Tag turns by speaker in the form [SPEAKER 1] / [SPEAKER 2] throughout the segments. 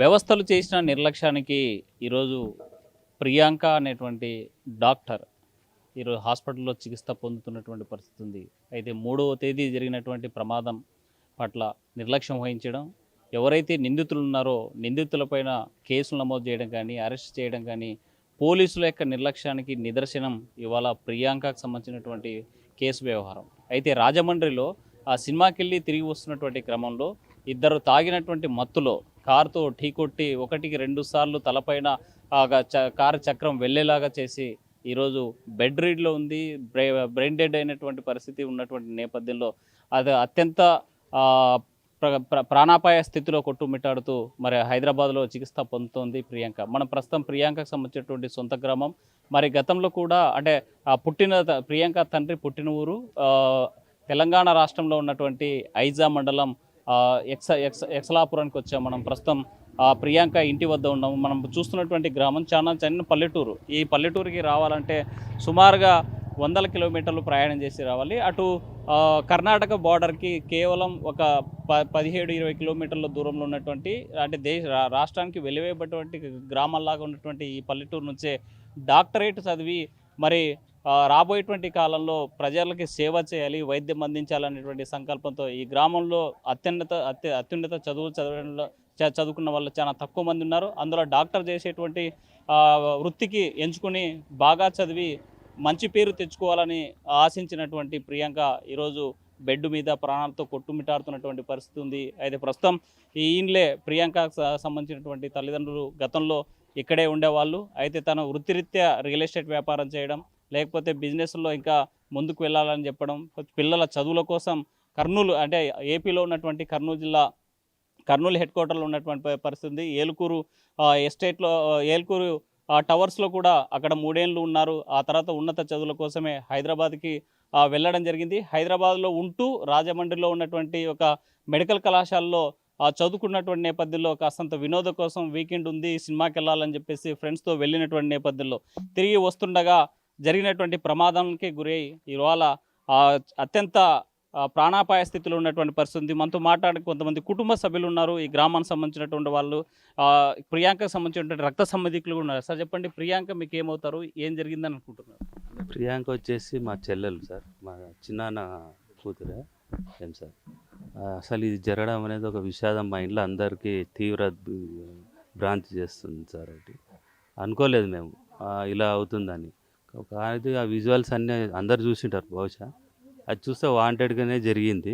[SPEAKER 1] వ్యవస్థలు చేసిన నిర్లక్ష్యానికి ఈరోజు ప్రియాంక అనేటువంటి డాక్టర్ ఈరోజు హాస్పిటల్లో చికిత్స పొందుతున్నటువంటి పరిస్థితి ఉంది. అయితే 3వ తేదీ జరిగినటువంటి ప్రమాదం పట్ల నిర్లక్ష్యం వహించడం, ఎవరైతే నిందితులు ఉన్నారో నిందితులపైన కేసులు నమోదు చేయడం కానీ, అరెస్ట్ చేయడం కానీ, పోలీసుల యొక్క నిర్లక్ష్యానికి నిదర్శనం ఇవాళ ప్రియాంకకు సంబంధించినటువంటి కేసు వ్యవహారం. అయితే రాజమండ్రిలో ఆ సినిమాకెళ్ళి తిరిగి వస్తున్నటువంటి క్రమంలో ఇద్దరు తాగినటువంటి మత్తులో కారుతో ఢీకొట్టి 1కి 2 సార్లు తలపైన కారు చక్రం వెళ్ళేలాగా చేసి ఈరోజు బెడ్ రీడ్లో ఉంది. బ్రెయిన్ డెడ్ అయినటువంటి పరిస్థితి ఉన్నటువంటి నేపథ్యంలో అది అత్యంత ఆ, ప్రాణాపాయ స్థితిలో కొట్టుమిట్టాడుతూ మరి హైదరాబాద్లో చికిత్స పొందుతోంది ప్రియాంక. మనం ప్రస్తుతం ప్రియాంకకు సంబంధించినటువంటి సొంత గ్రామం. మరి గతంలో కూడా అంటే ప్రియాంక తండ్రి పుట్టిన ఊరు తెలంగాణ రాష్ట్రంలో ఉన్నటువంటి ఐజా మండలం ఎక్సలాపురానికి వచ్చాం. మనం ప్రస్తుతం ప్రియాంక ఇంటి వద్ద ఉన్నాము. మనం చూస్తున్నటువంటి గ్రామం చాలా చిన్న పల్లెటూరు. ఈ పల్లెటూరుకి రావాలంటే సుమారుగా 100 కిలోమీటర్లు ప్రయాణం చేసి రావాలి. అటు కర్ణాటక బార్డర్కి కేవలం ఒక 17-20 కిలోమీటర్ల దూరంలో ఉన్నటువంటి అంటే రాష్ట్రానికి వెలివేయబడినటువంటి గ్రామాల్లాగా ఉన్నటువంటి ఈ పల్లెటూరు నుంచే డాక్టరేట్ చదివి మరి రాబోయేటువంటి కాలంలో ప్రజలకి సేవ చేయాలి, వైద్యం అందించాలనేటువంటి సంకల్పంతో ఈ గ్రామంలో అత్యున్నత చదువుకున్న వాళ్ళు చాలా తక్కువ మంది ఉన్నారు. అందులో డాక్టర్ చేసేటువంటి వృత్తికి ఎంచుకుని బాగా చదివి మంచి పేరు తెచ్చుకోవాలని ఆశించినటువంటి ప్రియాంక ఈరోజు బెడ్ మీద ప్రాణాలతో కొట్టుమిటాడుతున్నటువంటి పరిస్థితి ఉంది. అయితే ప్రస్తుతం ఈయనలే ప్రియాంకకు సంబంధించినటువంటి తల్లిదండ్రులు గతంలో ఇక్కడే ఉండేవాళ్ళు. అయితే తన వృత్తిరీత్యా రియల్ ఎస్టేట్ వ్యాపారం చేయడం, లేకపోతే బిజినెస్లో ఇంకా ముందుకు వెళ్ళాలని చెప్పడం, పిల్లల చదువుల కోసం కర్నూలు అంటే ఏపీలో ఉన్నటువంటి కర్నూలు హెడ్ క్వార్టర్లో ఉన్నటువంటి పరిస్థితి. ఏలుకూరు ఎస్టేట్లో ఏలుకూరు టవర్స్లో కూడా అక్కడ 3 ఏళ్ళు ఉన్నారు. ఆ తర్వాత ఉన్నత చదువుల కోసమే హైదరాబాద్కి వెళ్ళడం జరిగింది. హైదరాబాద్లో ఉంటూ రాజమండ్రిలో ఉన్నటువంటి ఒక మెడికల్ కళాశాలలో చదువుకున్నటువంటి నేపథ్యంలో కాస్తంత వినోదం కోసం వీకెండ్ ఉంది, సినిమాకి వెళ్ళాలని చెప్పేసి ఫ్రెండ్స్తో వెళ్ళినటువంటి నేపథ్యంలో తిరిగి వస్తుండగా జరిగినటువంటి ప్రమాదానికి గురై ఇవాళ అత్యంత ప్రాణాపాయ స్థితిలో ఉన్నటువంటి పరిస్థితి. మనతో మాట్లాడే కొంతమంది కుటుంబ సభ్యులు ఉన్నారు, ఈ గ్రామానికి సంబంధించినటువంటి వాళ్ళు, ప్రియాంకకు సంబంధించినటువంటి రక్త సంబంధికులు కూడా ఉన్నారు. సార్ చెప్పండి, ప్రియాంక మీకు ఏమవుతారు, ఏం జరిగిందని అనుకుంటున్నారు?
[SPEAKER 2] ప్రియాంక వచ్చేసి మా చెల్లెలు సార్, మా చిన్నాన్న కూతురే. ఏం సార్ అసలు ఇది జరగడం అనేది ఒక విషాదం. మా ఇంట్లో అందరికీ తీవ్ర భ్రాంతి చేస్తుంది సార్. అది అనుకోలేదు మేము ఇలా అవుతుందని. కానీ ఆ విజువల్స్ అన్నీ అందరు చూసింటారు బహుశా. అది చూస్తే వాంటెడ్గానే జరిగింది.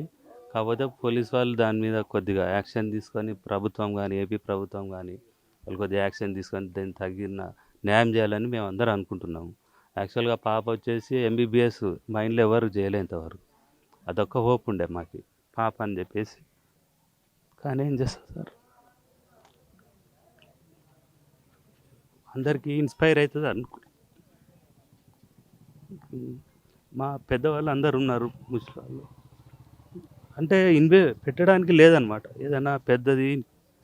[SPEAKER 2] కాకపోతే పోలీస్ వాళ్ళు దాని మీద కొద్దిగా యాక్షన్ తీసుకొని, ప్రభుత్వం కానీ ఏపీ ప్రభుత్వం కానీ వాళ్ళు కొద్దిగా యాక్షన్ తీసుకొని దాన్ని తగిన న్యాయం చేయాలని మేము అందరం అనుకుంటున్నాము. యాక్చువల్గా పాప వచ్చేసి ఎంబీబీఎస్ మా ఇంట్లో ఎవరు చేయలేంతవరకు. అదొక్క హోప్ ఉండే మాకు పాప అని చెప్పేసి. కానీ ఏం చేస్తాం సార్, అందరికీ ఇన్స్పైర్ అవుతుంది అనుకో. మా పెద్దవాళ్ళు అందరు ఉన్నారు, ముసలి అంటే పెట్టడానికి లేదనమాట. ఏదైనా పెద్దది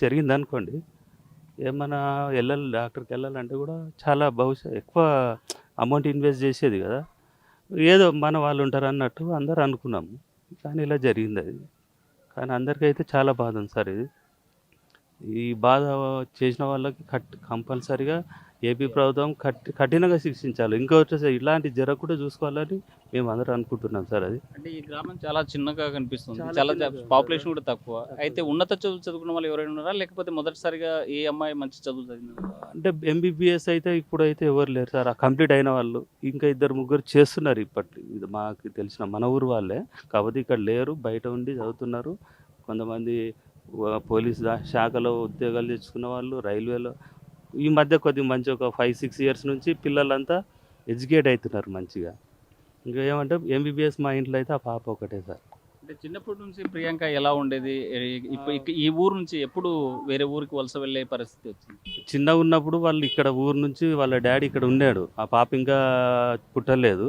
[SPEAKER 2] జరిగిందనుకోండి, ఏమన్నా డాక్టర్కి వెళ్ళాలంటే కూడా చాలా బహుశా ఎక్కువ అమౌంట్ ఇన్వెస్ట్ చేసేది కదా. ఏదో మన వాళ్ళు ఉంటారు అన్నట్టు అందరు అనుకున్నాము. కానీ ఇలా జరిగింది అది. కానీ అందరికైతే చాలా బాధ ఉంది సార్. ఈ బాధ చేసిన వాళ్ళకి కంపల్సరిగా ఏపీ ప్రభుత్వం కఠినంగా శిక్షించాలి. ఇంకొకటి ఇలాంటి జరగకుండా చూసుకోవాలని మేము అందరూ అనుకుంటున్నాం సార్. అది
[SPEAKER 1] అంటే ఈ గ్రామం చాలా చిన్నగా కనిపిస్తుంది, చాలా పాపులేషన్ కూడా తక్కువ. అయితే ఉన్నత చదువులు చదువుకున్న వాళ్ళు ఎవరైనా ఉన్నారా, లేకపోతే మొదటిసారిగా ఏ అమ్మాయి మంచి చదువు చదివినారు?
[SPEAKER 2] అంటే ఎంబీబీఎస్ అయితే ఇప్పుడైతే ఎవరు లేరు సార్. కంప్లీట్ అయిన వాళ్ళు ఇంకా 2-3 చేస్తున్నారు ఇది మాకు తెలిసిన మన ఊరు వాళ్ళే. కాకపోతే ఇక్కడ లేరు, బయట ఉండి చదువుతున్నారు. కొంతమంది పోలీస్ శాఖలో ఉద్యోగాలు తెచ్చుకున్న వాళ్ళు, రైల్వేలో ఈ మధ్య కొద్దిగా మంచి ఒక 5-6 ఇయర్స్ నుంచి పిల్లలంతా ఎడ్యుకేట్ అవుతున్నారు మంచిగా. ఇంకా ఏమంటే ఎంబీబీఎస్ మా ఇంట్లో అయితే ఆ పాప ఒకటే సార్.
[SPEAKER 1] అంటే చిన్నప్పటి నుంచి ప్రియాంక ఎలా ఉండేది? ఈ ఊరు నుంచి ఎప్పుడు వేరే ఊరికి వలస వెళ్ళే పరిస్థితి వచ్చింది?
[SPEAKER 2] చిన్నగా ఉన్నప్పుడు వాళ్ళు ఇక్కడ ఊరు నుంచి వాళ్ళ డాడీ ఇక్కడ ఉన్నాడు. ఆ పాప ఇంకా పుట్టలేదు.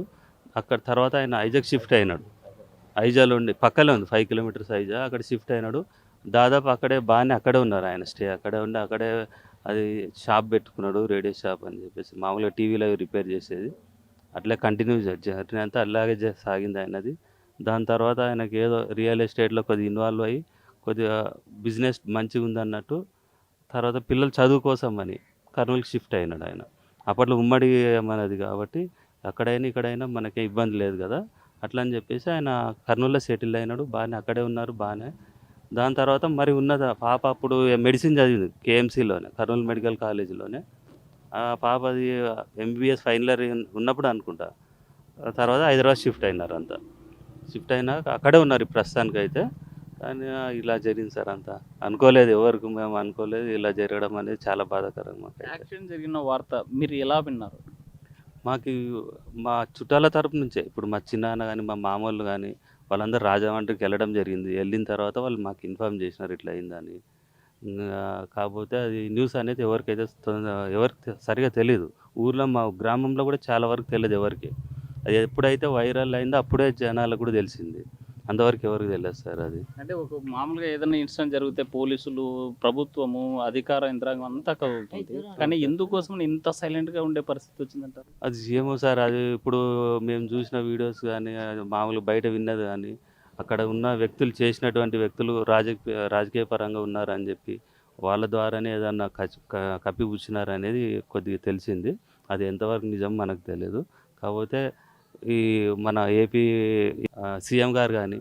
[SPEAKER 2] అక్కడ తర్వాత ఆయన ఐజాక్ షిఫ్ట్ అయినాడు. ఐజాలో ఉండి పక్కనే ఉంది, 5 కిలోమీటర్స్ ఐజా. అక్కడ షిఫ్ట్ అయినాడు. దాదాపు అక్కడే అక్కడే ఉన్నారు ఆయన. స్టే అక్కడే ఉండి అక్కడే అది షాప్ పెట్టుకున్నాడు, రేడియో షాప్ అని చెప్పేసి. మామూలుగా టీవీలో రిపేర్ చేసేది. అట్లే కంటిన్యూ జర్నీ అంతా అలాగే సాగింది ఆయనది. దాని తర్వాత ఆయనకి ఏదో రియల్ ఎస్టేట్లో కొద్దిగా ఇన్వాల్వ్ అయ్యి కొద్దిగా బిజినెస్ మంచిగా ఉందన్నట్టు తర్వాత పిల్లల చదువు కోసం అని కర్నూలుకి షిఫ్ట్ అయినాడు ఆయన. అప్పట్లో ఉమ్మడి మనది కాబట్టి అక్కడైనా ఇక్కడైనా మనకి ఇబ్బంది లేదు కదా, అట్లా అని చెప్పేసి ఆయన కర్నూలులో సెటిల్ అయినాడు. బాగానే అక్కడే ఉన్నారు బాగానే. దాని తర్వాత మరి ఉన్నది పాప అప్పుడు మెడిసిన్ చదివింది కేఎంసీలోనే, కర్నూలు మెడికల్ కాలేజీలోనే. ఆ పాపది ఎంబీబీఎస్ ఫైనల్ ఇయర్ ఉన్నప్పుడు అనుకుంటా. ఆ తర్వాత హైదరాబాద్ షిఫ్ట్ అయినారు అంతా. షిఫ్ట్ అయినాక అక్కడే ఉన్నారు ప్రస్తుతానికి అయితే. కానీ ఇలా జరిగింది సార్ అంతా. అనుకోలేదు, ఎవరికి మేము అనుకోలేదు ఇలా జరగడం అనేది చాలా బాధాకరం మాకైతే.
[SPEAKER 1] యాక్సిడెంట్ జరిగిన వార్త మీరు ఎలా విన్నారు?
[SPEAKER 2] మాకు మా చుట్టాల తరపు నుంచే, ఇప్పుడు మా చిన్నాన్న కానీ మా మామూలు కానీ వాళ్ళందరూ రాజమండ్రికి వెళ్ళడం జరిగింది. వెళ్ళిన తర్వాత వాళ్ళు మాకు ఇన్ఫార్మ్ చేసినారు ఇట్లా అయిందని. కాకపోతే అది న్యూస్ అనేది ఎవరికి సరిగా తెలియదు. ఊర్లో మా గ్రామంలో కూడా చాలా వరకు తెలియదు ఎవరికి. అది ఎప్పుడైతే వైరల్ అయిందో అప్పుడే జనాలకు కూడా తెలిసింది. అంతవరకు ఎవరికి తెలియదు సార్ అది.
[SPEAKER 1] అంటే ఒక మామూలుగా ఏదైనా ఇన్సిడెంట్ జరిగితే పోలీసులు, ప్రభుత్వము, అధికార యంత్రాంగం అంతా కదులుతుంది. కానీ ఎందుకోసం ఇంత సైలెంట్గా ఉండే పరిస్థితి వచ్చిందంటారు?
[SPEAKER 2] అది ఏమో సార్, అది ఇప్పుడు మేము చూసిన వీడియోస్ కానీ మామూలుగా బయట విన్నది కానీ అక్కడ ఉన్న వ్యక్తులు, చేసినటువంటి వ్యక్తులు రాజకీయ పరంగా ఉన్నారని చెప్పి వాళ్ళ ద్వారానే ఏదన్నా కప్పిపుచ్చినారనేది కొద్దిగా తెలిసింది. అది ఎంతవరకు నిజం మనకు తెలియదు. కాకపోతే ఈ మన ఏపీ సీఎం గారు కానీ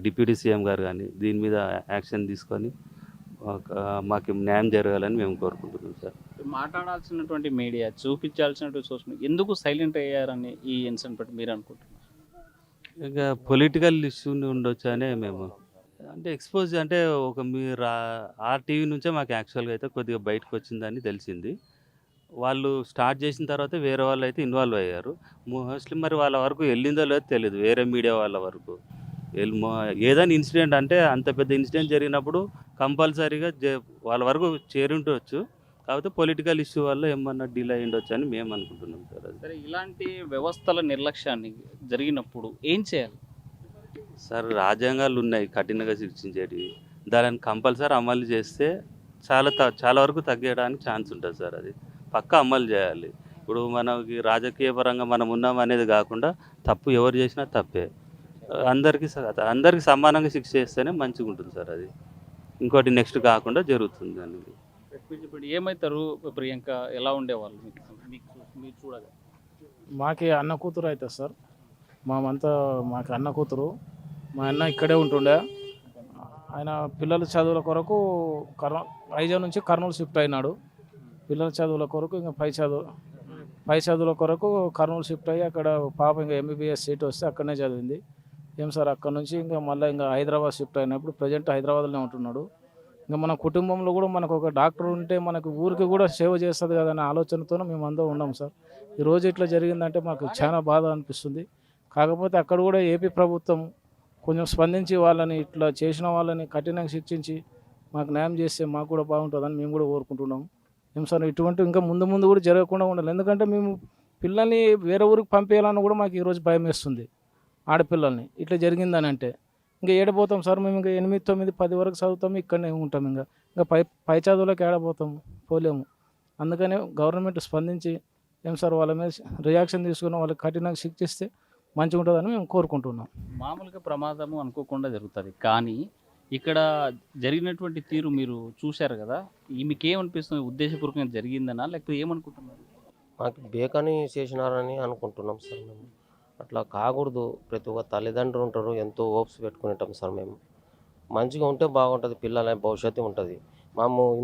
[SPEAKER 2] డిప్యూటీ సీఎం గారు కానీ దీని మీద యాక్షన్ తీసుకొని మాకు న్యాయం జరగాలని మేము కోరుకుంటున్నాం సార్.
[SPEAKER 1] మాట్లాడాల్సినటువంటి మీడియా, చూపించాల్సినటువంటి సోషల్ మీడియా ఎందుకు సైలెంట్ అయ్యారని ఈ ఇన్సిడెంట్ బట్టి మీరు అనుకుంటున్నారు?
[SPEAKER 2] ఇంకా పొలిటికల్ ఇష్యూ ఉండొచ్చు అనే మేము అంటే ఎక్స్పోజ్ అంటే ఒక మీరు ఆ టీవీ నుంచే మాకు యాక్చువల్గా అయితే కొద్దిగా బయటకు వచ్చిందని తెలిసింది. వాళ్ళు స్టార్ట్ చేసిన తర్వాత వేరే వాళ్ళు అయితే ఇన్వాల్వ్ అయ్యారు. మోస్ట్లీ మరి వాళ్ళ వరకు వెళ్ళిందో లేదో తెలియదు, వేరే మీడియా వాళ్ళ వరకు. ఏదైనా ఇన్సిడెంట్ అంటే అంత పెద్ద ఇన్సిడెంట్ జరిగినప్పుడు కంపల్సరీగా వాళ్ళ వరకు చేరుండొచ్చు. కాకపోతే పొలిటికల్ ఇష్యూ వల్ల ఏమన్నా డిలే అయ్యిండొచ్చు అని మేము అనుకుంటున్నాం సార్. అది
[SPEAKER 1] సరే, ఇలాంటి వ్యవస్థల నిర్లక్ష్యాన్ని జరిగినప్పుడు ఏం చేయాలి?
[SPEAKER 2] సార్, రాజ్యాంగాలు ఉన్నాయి కఠినంగా శిక్షించేటివి. దానిని కంపల్సరీ అమలు చేస్తే చాలా వరకు తగ్గడానికి ఛాన్స్ ఉంటుంది సార్. అది పక్కా అమలు చేయాలి. ఇప్పుడు మనకి రాజకీయ పరంగా మనం ఉన్నాం అనేది కాకుండా తప్పు ఎవరు చేసినా తప్పే. అందరికీ సమానంగా శిక్ష చేస్తేనే మంచిగా ఉంటుంది సార్. అది ఇంకోటి నెక్స్ట్ కాకుండా జరుగుతుంది అనేది.
[SPEAKER 1] ఇప్పుడు ఏమవుతారు ప్రియాంక, ఎలా ఉండేవాళ్ళు మీరు చూడగా?
[SPEAKER 3] మాకి అన్న కూతురు అవుతుంది సార్. మాకు అన్న కూతురు. మా అన్న ఇక్కడే ఉంటుండే. ఆయన పిల్లల చదువుల కొరకు వైజాగ్ నుంచి కర్నూలు షిఫ్ట్ అయినాడు. పిల్లల చదువుల కొరకు ఇంకా పై చదువుల కొరకు కర్నూలు షిఫ్ట్ అయ్యి అక్కడ పాప ఇంకా ఎంబీబీఎస్ సీట్ వస్తే అక్కడనే చదివింది. ఏం సార్, అక్కడ నుంచి ఇంకా మళ్ళీ ఇంకా హైదరాబాద్ షిఫ్ట్ అయినప్పుడు ప్రజెంట్ హైదరాబాద్లోనే ఉంటున్నాడు. ఇంకా మన కుటుంబంలో కూడా మనకు ఒక డాక్టర్ ఉంటే మనకు ఊరికి కూడా సేవ చేస్తుంది కదా అనే ఆలోచనతోనే మేము అందరం ఉన్నాం సార్. ఈరోజు ఇట్లా జరిగిందంటే మాకు చాలా బాధ అనిపిస్తుంది. కాకపోతే అక్కడ కూడా ఏపీ ప్రభుత్వం కొంచెం స్పందించి వాళ్ళని ఇట్లా చేసిన వాళ్ళని కఠినంగా శిక్షించి మాకు న్యాయం చేస్తే మాకు కూడా బాగుంటుందని మేము కూడా కోరుకుంటున్నాం. ఏం సార్, ఇటువంటి ఇంకా ముందు కూడా జరగకుండా ఉండాలి. ఎందుకంటే మేము పిల్లల్ని వేరే ఊరికి పంపేయాలని కూడా మాకు ఈరోజు భయం వేస్తుంది. ఆడపిల్లల్ని ఇట్లా జరిగిందని అంటే ఇంకా ఏడపోతాం సార్. మేము ఇంకా 8, 9, 10 వరకు చదువుతాము, ఇక్కడనే ఉంటాం. ఇంకా పై చదువులకు ఏడపోతాము, పోలేము. అందుకనే గవర్నమెంట్ స్పందించి ఏం సార్ వాళ్ళ మీద రియాక్షన్ తీసుకుని వాళ్ళకి కఠినంగా శిక్షిస్తే మంచిగా ఉంటుందని మేము కోరుకుంటున్నాం.
[SPEAKER 1] మామూలుగా ప్రమాదము అనుకోకుండా జరుగుతుంది, కానీ ఇక్కడ జరిగినటువంటి తీరు మీరు చూశారు కదా, మీకేమనిపిస్తుంది? ఉద్దేశపూర్వకంగా జరిగిందనా లేకపోతే ఏమనుకుంటున్నారు?
[SPEAKER 4] మాకు బేకని చేసినారని అనుకుంటున్నాం సార్. మేము అట్లా కాకూడదు. ప్రతి ఒక్క తల్లిదండ్రులు ఉంటారు, ఎంతో హోప్స్ పెట్టుకుని ఉంటాం సార్. మేము మంచిగా ఉంటే బాగుంటుంది, పిల్లల భవిష్యత్తు ఉంటుంది.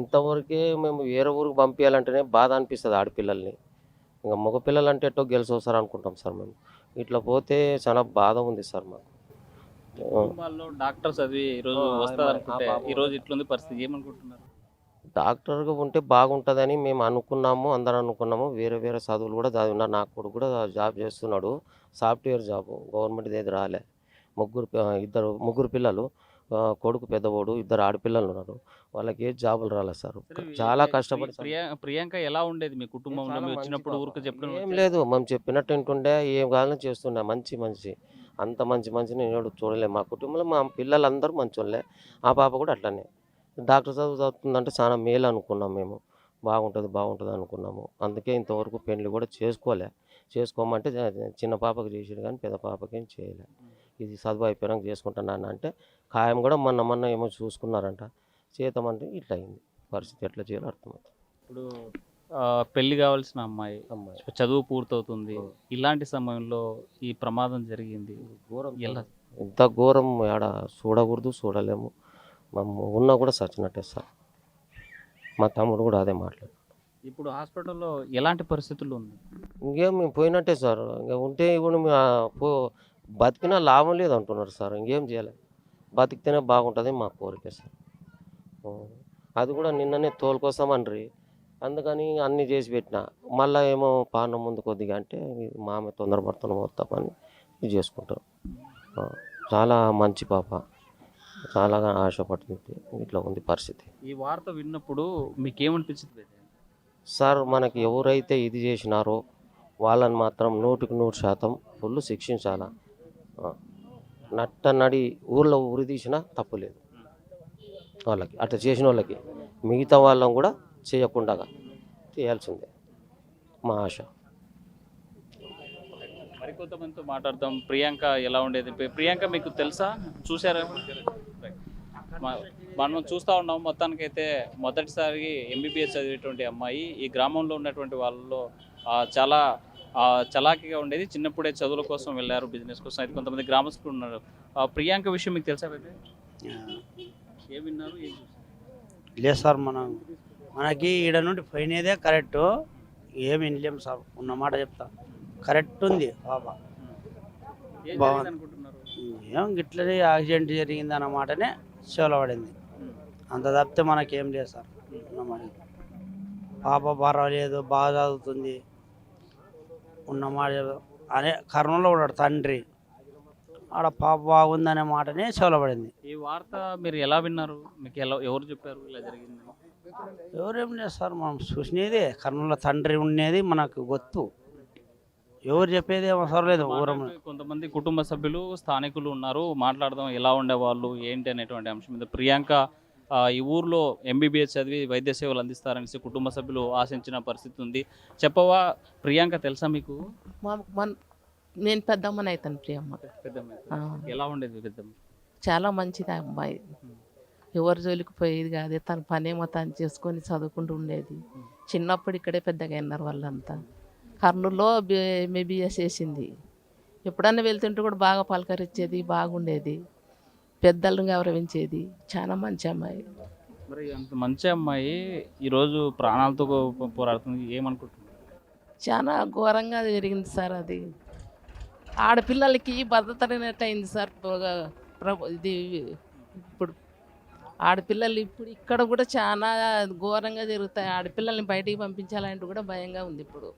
[SPEAKER 4] ఇంతవరకే మేము వేరే ఊరికి పంపించాలంటేనే బాధ అనిపిస్తుంది ఆడపిల్లల్ని. ఇంకా మగపిల్లలు అంటే ఎట్టో గెలిచొస్తారు అనుకుంటాం సార్. మేము ఇట్లా పోతే చాలా బాధ ఉంది సార్ మాకు.
[SPEAKER 1] కుటుంబాల్లో డాక్టర్స్ చదివి ఈరోజు వస్తుంది అనుకుంటే ఈరోజు ఇట్లుంది పరిస్థితి, ఏమనుకుంటున్నారు?
[SPEAKER 4] డాక్టర్గా ఉంటే బాగుంటుందని మేము అనుకున్నాము, అందరం అనుకున్నాము. వేరే చదువులు కూడా చదివినా. నా కొడుకు కూడా జాబ్ చేస్తున్నాడు, సాఫ్ట్వేర్ జాబ్. గవర్నమెంట్ ఏది రాలే. ముగ్గురు పిల్లలు, కొడుకు పెద్దవాడు, 2 ఆడపిల్లలు ఉన్నారు. వాళ్ళకి ఏ జాబులు రాలేదు సార్. చాలా కష్టపడి.
[SPEAKER 1] ప్రియాంక ఎలా ఉండేది మీ కుటుంబంలో? మీరు వచ్చినప్పుడు ఊరికి చెప్పడం
[SPEAKER 4] ఏం లేదు, మేము చెప్పినట్టు వింటుండే, ఏం కావాలని చేస్తుండే. మంచి అంత మంచి నేను చూడలేదు. మా కుటుంబంలో మా పిల్లలందరూ మంచోళ్ళే. ఆ పాప కూడా అట్లనే డాక్టర్ చదువుతుందంటే చాలా మేలు అనుకున్నాం మేము. బాగుంటుంది అనుకున్నాము. అందుకే ఇంతవరకు పెళ్లి కూడా చేసుకోమంటే చిన్న పాపకి చేసాడు కానీ పెద్ద పాపకి ఏం చేయలే. ఇది చదువు అయిపోయినాక చేసుకుంటాను అంటే ఖాయం కూడా మొన్న ఏమో చూసుకున్నారంట, చేద్దామంటే ఇట్లా అయింది. పరిస్థితి ఎట్లా చేయాలో అర్థమవుతుంది.
[SPEAKER 1] ఇప్పుడు పెళ్లి కావాల్సిన అమ్మాయి
[SPEAKER 4] అమ్మాయి
[SPEAKER 1] చదువు పూర్తవుతుంది, ఇలాంటి సమయంలో ఈ ప్రమాదం జరిగింది.
[SPEAKER 4] ఘోరం
[SPEAKER 1] ఎలా?
[SPEAKER 4] ఇంత ఘోరం ఆడ చూడకూడదు, చూడలేము. మేము ఉన్నా కూడా చచ్చినట్టే సార్. మా తమ్ముడు కూడా అదే మాట్లాడు.
[SPEAKER 1] ఇప్పుడు హాస్పిటల్లో ఎలాంటి పరిస్థితులు ఉంది?
[SPEAKER 4] ఇంకేం మేము పోయినట్టే సార్. ఇంకా ఉంటే ఇప్పుడు బతికినా లాభం లేదు అంటున్నారు సార్. ఇంకేం చేయాలి, బతికితేనే బాగుంటుంది మా కోరిక సార్. అది కూడా నిన్ననే తోలుకోసామన్రి, అందుకని అన్నీ చేసి పెట్టిన. మళ్ళీ ఏమో పానం ముందు కొద్దిగా అంటే మా ఆమె తొందరపడుతున్నాం వస్తామని ఇది చేసుకుంటాం. చాలా మంచి పాప, చాలా ఆశపడుతుంది. ఇట్లా ఉంది పరిస్థితి.
[SPEAKER 1] ఈ వార్త విన్నప్పుడు మీకేమనిపించింది?
[SPEAKER 4] సార్ మనకి ఎవరైతే ఇది చేసినారో వాళ్ళని మాత్రం 100% ఫుల్ శిక్షించాలా. నడి ఊర్లో ఉరి తీసినా తప్పులేదు వాళ్ళకి, అట్లా చేసిన వాళ్ళకి. మిగతా వాళ్ళని కూడా చేయకుండా చేయాల్సిందే మా ఆశ.
[SPEAKER 1] మరికొంతమందితో మాట్లాడదాం. ప్రియాంక ఎలా ఉండేది? ప్రియాంక మీకు తెలుసా, చూసారా? మనం చూస్తూ ఉన్నాం. మొత్తానికైతే మొదటిసారి ఎంబీబీఎస్ చదివేటువంటి అమ్మాయి ఈ గ్రామంలో ఉన్నటువంటి వాళ్ళలో చాలా చలాకీగా ఉండేది. చిన్నప్పుడే చదువుల కోసం వెళ్ళారు, బిజినెస్ కోసం. అయితే కొంతమంది గ్రామస్తులు ఉన్నారు. ప్రియాంక విషయం మీకు తెలుసా? ఏం విన్నారు, ఏం చూసారు?
[SPEAKER 5] లేదు సార్, మనకి ఈడ నుండి పోయినదే కరెక్టు, ఏమి వినలేము సార్. ఉన్నమాట చెప్తా, కరెక్ట్ ఉంది పాప.
[SPEAKER 1] ఏం
[SPEAKER 5] బాగుంది.
[SPEAKER 1] జరిగింది అనుకుంటున్నారు?
[SPEAKER 5] ఏం గిట్లనే యాక్సిడెంట్ జరిగింది అన్నమాటనే చెవులో పడింది. అంత తప్పితే మనకేం లేదు సార్. ఉన్నమాట పాప పర్వాలేదు, బాగా చదువుతుంది. ఉన్నమాట అనే కర్నూలులో ఉన్నాడు తండ్రి, ఆడ పాప బాగుందనే మాటనే చెవులో పడింది.
[SPEAKER 1] ఈ వార్త మీరు ఎలా విన్నారు? మీకు ఎవరు చెప్పారు ఇలా జరిగింది?
[SPEAKER 5] ఎవరేం లేదు సార్, మనం చూసినదే కర్నూలులో తండ్రి ఉండేది మనకు గుర్తు. ఎవరు చెప్పేది ఏం అవసరం లేదు. ఊరం
[SPEAKER 1] కొంతమంది కుటుంబ సభ్యులు, స్థానికులు ఉన్నారు. మాట్లాడదాం, ఎలా ఉండేవాళ్ళు ఏంటి అనేటువంటి అంశం మీద. ప్రియాంక ఈ ఊర్లో ఎంబీబీఎస్ చదివి వైద్య సేవలు అందిస్తారనేసి కుటుంబ సభ్యులు ఆశించిన పరిస్థితి ఉంది. చెప్పవా, ప్రియాంక తెలుసా మీకు?
[SPEAKER 6] నేను పెద్దమ్మని అవుతాను ప్రియమ్మ.
[SPEAKER 1] పెద్దమ్మ
[SPEAKER 6] ఆ,
[SPEAKER 1] ఎలా ఉండేది పెద్దమ్మ?
[SPEAKER 6] చాలా మంచిది ఆ అమ్మాయి. ఎవరి జోలికి పోయేది కాదు, తన పనేమో తను చేసుకొని చదువుకుంటూ ఉండేది. చిన్నప్పుడు ఇక్కడే పెద్దగా అయినారు వాళ్ళంతా. కర్నూలులో ఎంబీబీఎస్ చేసింది. ఎప్పుడన్నా వెళ్తుంటే కూడా బాగా పలకరించేది, బాగుండేది, పెద్దలను గౌరవించేది. చాలా మంచి అమ్మాయి.
[SPEAKER 1] మరి అంత మంచి అమ్మాయి ఈరోజు ప్రాణాలతో పోరాడుతుంది, ఏమనుకుంటున్నారు?
[SPEAKER 6] చాలా ఘోరంగా జరిగింది సార్. అది ఆడపిల్లలకి భద్రత లేనట్టు అయింది సార్. ఇది ఇప్పుడు ఆడపిల్లలు ఇప్పుడు ఇక్కడ కూడా చాలా ఘోరంగా జరుగుతాయి. ఆడపిల్లల్ని బయటికి పంపించాలంటే కూడా భయంగా ఉంది. ఇప్పుడు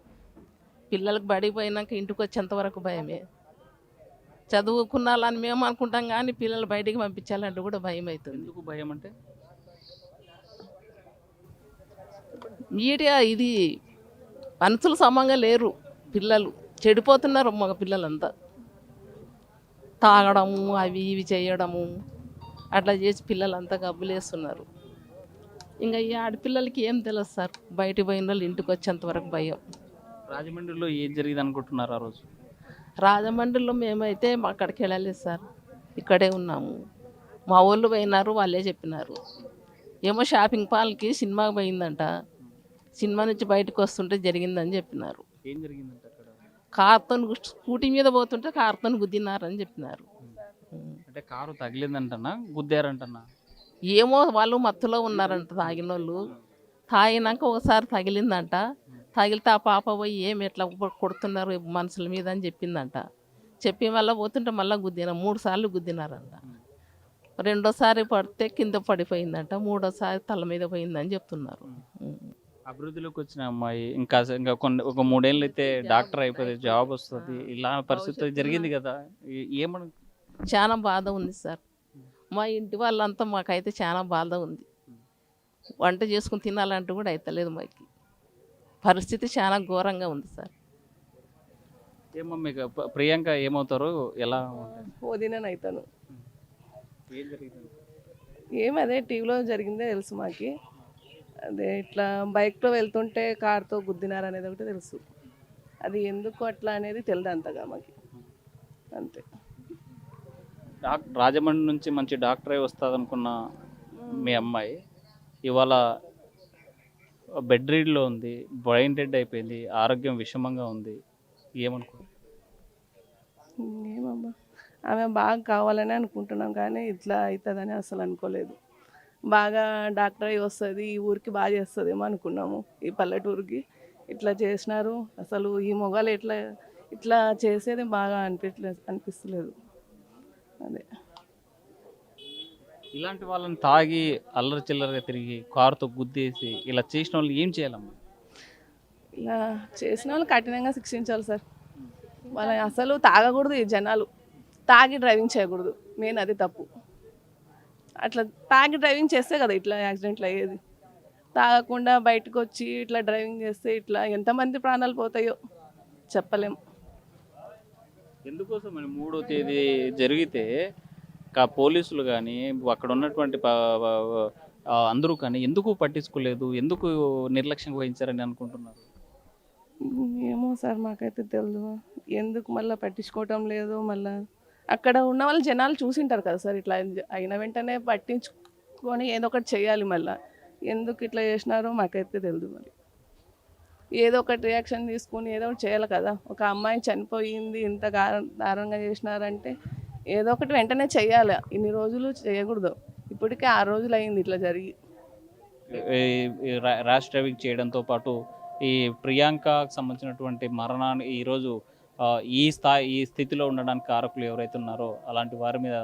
[SPEAKER 6] పిల్లలకు బడికి పోయినాక ఇంటికి వచ్చేంత వరకు భయమే. చదువుకున్నాలని మేము అనుకుంటాం కానీ పిల్లలు బయటికి పంపించాలంటే కూడా భయం అవుతుంది.
[SPEAKER 1] ఎందుకు భయం అంటే?
[SPEAKER 6] మీడియా ఇది మనుషులు సమంగా లేరు, పిల్లలు చెడిపోతున్నారు. మగ పిల్లలంతా తాగడము, అవి ఇవి చేయడము, అట్లా చేసి పిల్లలంతా గబ్బులేస్తున్నారు. ఇంకా ఈ ఆడపిల్లలకి ఏం తెలుసు సార్, బయటికి పోయిన వాళ్ళు ఇంటికి వచ్చేంత వరకు భయం.
[SPEAKER 1] రాజమండ్రిలో ఏం జరిగింది అనుకుంటున్నారు ఆ రోజు?
[SPEAKER 6] రాజమండ్రిలో మేమైతే అక్కడికి వెళ్ళలేదు సార్, ఇక్కడే ఉన్నాము. మా వాళ్ళు పోయినారు, వాళ్ళే చెప్పినారు. ఏమో షాపింగ్ మాల్కి సినిమాకి పోయిందంట, సినిమా నుంచి బయటకు వస్తుంటే జరిగిందని చెప్పినారు.
[SPEAKER 1] ఏం జరిగిందంటే అక్కడ?
[SPEAKER 6] కార్తో స్కూటీ మీద పోతుంటే కార్తో గుద్దినారని చెప్పినారు.
[SPEAKER 1] అంటే కారు తగిలిందంటనా, గుద్దారంటనా?
[SPEAKER 6] ఏమో వాళ్ళు మత్తులో ఉన్నారంట, తాగిన వాళ్ళు. తాగినాక ఒకసారి తగిలిందంట, తగిలితే ఆ పాప పోయి ఏం ఎట్లా కొడుతున్నారు మనుషుల మీద అని చెప్పిందంట. చెప్పి మళ్ళీ పోతుంటే మళ్ళీ 3 సార్లు గుద్దినారంట. రెండోసారి పడితే కింద పడిపోయిందంట, మూడోసారి తల మీద పోయిందని చెప్తున్నారు.
[SPEAKER 1] అభివృద్ధిలోకి వచ్చిన అమ్మాయి ఇంకా ఒక 3 ఏళ్ళు అయితే డాక్టర్ అయిపోతే జాబ్ వస్తుంది, ఇలా పరిస్థితి జరిగింది కదా, ఏమను?
[SPEAKER 6] చాలా బాధ ఉంది సార్. మా ఇంటి వాళ్ళంతా మాకైతే చాలా బాధ ఉంది. వంట చేసుకుని తినాలంటూ కూడా అవుతలేదు మాకు. పరిస్థితి చాలా ఘోరంగా ఉంది సార్.
[SPEAKER 1] ఏమో మీకు ప్రియాంక ఏమవుతారు, ఎలా ఉంటుంది?
[SPEAKER 7] వదినని అవుతాను.
[SPEAKER 1] ఏం జరిగింది?
[SPEAKER 7] అదే టీవీలో జరిగిందే తెలుసు మాకు. అదే ఇట్లా బైక్లో వెళ్తుంటే కార్తో గుద్దినారు అనేది ఒకటి తెలుసు. అది ఎందుకు అట్లా అనేది తెలియదు అంతగా మాకు, అంతే.
[SPEAKER 1] రాజమండ్రి నుంచి మంచి డాక్టరే వస్తుంది అనుకున్న మీ అమ్మాయి ఇవాళ బెడ్ రీడ్లో ఉంది, బ్రెయిన్ డెడ్ అయిపోయింది, ఆరోగ్యం విషమంగా ఉంది. ఏమనుకో
[SPEAKER 7] ఏమబ్బా, ఆమె బాగా కావాలని అనుకుంటున్నాం కానీ ఇట్లా అవుతుందని అసలు అనుకోలేదు. బాగా డాక్టర్ అయి వస్తుంది, ఈ ఊరికి బాగా చేస్తుందేమో అనుకున్నాము, ఈ పల్లెటూరుకి. ఇట్లా చేసినారు. అసలు ఈ మొగాలు ఇట్లా ఇట్లా చేసేది బాగా అనిపిస్తలేదు. అదే
[SPEAKER 1] ఇలాంటి వాళ్ళని తాగి అల్లరి చిల్లరగా తిరిగి కారుతో గుద్దేసి ఇలా చేసిన వాళ్ళు ఏం చేయాలమ్మా?
[SPEAKER 7] ఇలా చేసిన వాళ్ళు కఠినంగా శిక్షించాలి సార్. వాళ్ళ అసలు తాగకూడదు, ఈ జనాలు తాగి డ్రైవింగ్ చేయకూడదు, మెయిన్ అది తప్పు. అట్లా తాగి డ్రైవింగ్ చేస్తే కదా ఇట్లా యాక్సిడెంట్లు అయ్యేది. తాగకుండా బయటకు వచ్చి ఇట్లా డ్రైవింగ్ చేస్తే ఇట్లా ఎంతమంది ప్రాణాలు పోతాయో చెప్పలేం.
[SPEAKER 1] ఎందుకోసం అని 3వ తేదీ జరిగితే పోలీసులు కానీ అక్కడ ఉన్నటువంటి అందరూ కానీ ఎందుకు పట్టించుకోలేదు, ఎందుకు నిర్లక్ష్యం వహించారని అనుకుంటున్నారు?
[SPEAKER 7] ఏమో సార్, మాకైతే తెలియదు ఎందుకు మళ్ళీ పట్టించుకోవటం లేదు. మళ్ళీ అక్కడ ఉన్న వాళ్ళు జనాలు చూసింటారు కదా సార్, ఇట్లా అయిన వెంటనే పట్టించుకొని ఏదో ఒకటి చేయాలి. మళ్ళీ ఎందుకు ఇట్లా చేసినారో మాకైతే తెలియదు. మరి ఏదో ఒకటి రియాక్షన్ తీసుకుని ఏదో ఒకటి చేయాలి కదా. ఒక అమ్మాయి చనిపోయింది, ఇంత దారుణంగా చేసినారంటే ఏదో ఒకటి వెంటనే చెయ్యాలి. ఇన్ని రోజులు చేయకూడదు, ఇప్పటికే 6 రోజులు అయింది ఇట్లా జరిగి.
[SPEAKER 1] ర్యాష్ డ్రైవింగ్ చేయడంతో పాటు ఈ ప్రియాంకకు సంబంధించినటువంటి మరణాన్ని ఈరోజు ఈ స్థితిలో ఉండడానికి కారకులు ఎవరైతే ఉన్నారో అలాంటి వారి మీద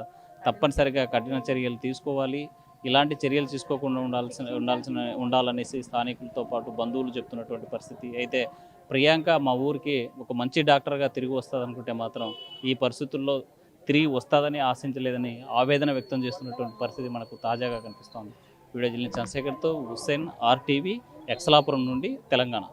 [SPEAKER 1] తప్పనిసరిగా కఠిన చర్యలు తీసుకోవాలి. ఇలాంటి చర్యలు తీసుకోకుండా ఉండాలనేసి స్థానికులతో పాటు బంధువులు చెప్తున్నటువంటి పరిస్థితి. అయితే ప్రియాంక మా ఊరికి ఒక మంచి డాక్టర్గా తిరిగి వస్తుంది అనుకుంటే మాత్రం ఈ పరిస్థితుల్లో తిరిగి వస్తుందని ఆశించలేదని ఆవేదన వ్యక్తం చేస్తున్నటువంటి పరిస్థితి మనకు తాజాగా కనిపిస్తోంది. వీడియో జర్నలిస్ట్ చంద్రశేఖర్తో హుస్సేన్, RTV, ఎక్సలాపురం నుండి, తెలంగాణ.